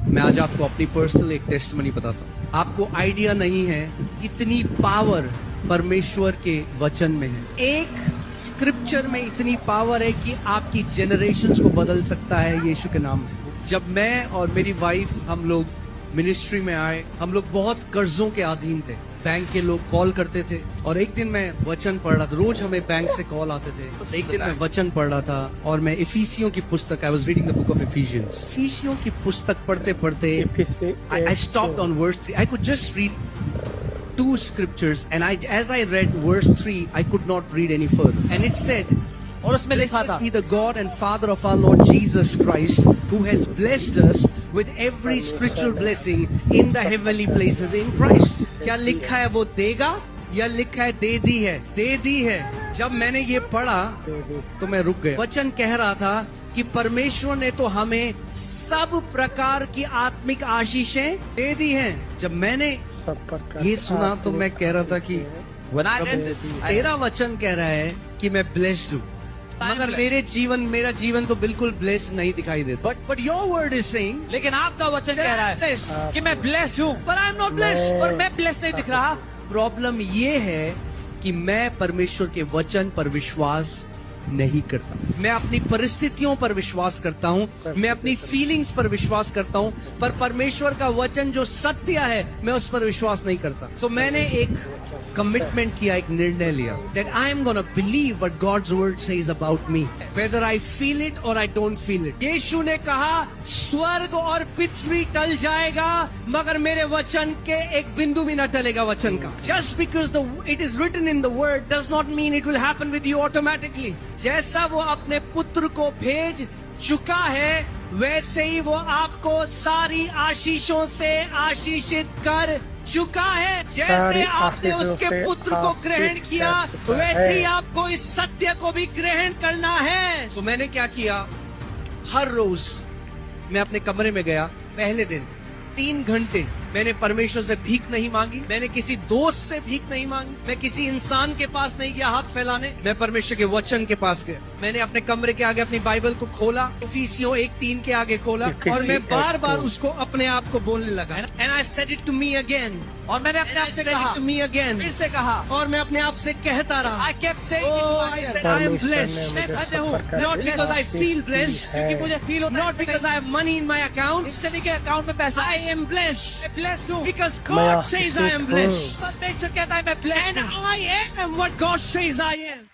मैं आज आपको अपनी पर्सनल एक टेस्टमनी बताता हूँ। आपको आइडिया नहीं है कितनी पावर परमेश्वर के वचन में है। एक स्क्रिप्चर में इतनी पावर है कि आपकी जनरेशंस को बदल सकता है यीशु के नाम में। जब मैं और मेरी वाइफ हम लोग मिनिस्ट्री में आए, हम लोग बहुत कर्जों के अधीन थे। बैंक के लोग कॉल करते थे और एक दिन मैं वचन पढ़ रहा था। रोज हमें बैंक से कॉल आते थे। एक दिन मैं वचन पढ़ रहा था और मैं इफिसियों की पुस्तक, I was reading the book of Ephesians, इफिसियों की पुस्तक पढ़ते पढ़ते I stopped on verse 3. I could just read two scriptures and as I read verse 3 I could not read any further, and it said, और उसमें लिखा था, He the God and Father of our Lord Jesus Christ, who has blessed us with every spiritual blessing in the heavenly places in Christ. क्या लिखा है वो देगा या लिखा है दे दी है? दे दी है। जब मैंने ये पढ़ा तो मैं रुक गया। वचन कह रहा था कि परमेश्वर ने तो हमें सब प्रकार की आत्मिक आशीषें दे दी हैं। जब मैंने ये सुना तो मैं कह रहा था कि तेरा वचन कह रहा है कि मैं ब्लेस्ड हूँ, मगर मेरा जीवन तो बिल्कुल ब्लेस्ड नहीं दिखाई देता। But your word is saying, लेकिन आपका वचन कह रहा है कि मैं ब्लेस्ड हूँ, पर आई एम नॉट ब्लेस्ड, और मैं ब्लेस्ड नहीं दिख रहा। प्रॉब्लम ये है कि मैं परमेश्वर के वचन पर विश्वास नहीं करता। मैं अपनी परिस्थितियों पर विश्वास करता हूँ, मैं अपनी फीलिंग्स पर विश्वास करता हूँ, पर परमेश्वर का वचन जो सत्य है मैं उस पर विश्वास नहीं करता। तो मैंने एक कमिटमेंट किया, एक निर्णय लिया, that I am gonna believe what God's word says about me, whether I feel it or I don't feel it. यीशु ने कहा स्वर्ग और पृथ्वी टल जाएगा मगर मेरे वचन के एक बिंदु भी न टलेगा वचन का। Just because it is written in the word does not mean it will happen with you automatically. जैसा वो अपने पुत्र को भेज चुका है वैसे ही वो आपको सारी आशीषों से आशीषित कर चुका है। जैसे आपने उसके पुत्र को ग्रहण किया वैसे ही आपको इस सत्य को भी ग्रहण करना है। तो मैंने क्या किया, हर रोज मैं अपने कमरे में गया। पहले दिन 3 घंटे मैंने परमेश्वर से भीख नहीं मांगी, मैंने किसी दोस्त से भीख नहीं मांगी, मैं किसी इंसान के पास नहीं गया हाथ फैलाने, मैं परमेश्वर के वचन के पास गया। मैंने अपने कमरे के आगे अपनी बाइबल को खोला, इफिसियों 1:3 के आगे खोला और मैं बार बार उसको अपने आप को बोलने लगा। And I said it to me again, और मैंने अपने आप से कहा, टू मी अगेन, फिर से कहा, और मैं अपने आप से कहता रहा, I kept saying to myself, I am blessed, मैं धन्य हूँ, not because I feel blessed, क्योंकि मुझे फील होता है, not because I have money in my account, इसलिए कि अकाउंट में पैसा, I am blessed, मैं blessed हूँ, because God says I am blessed, परमेश्वर कहता है मैं blessed and हूँ, I am what God says I am.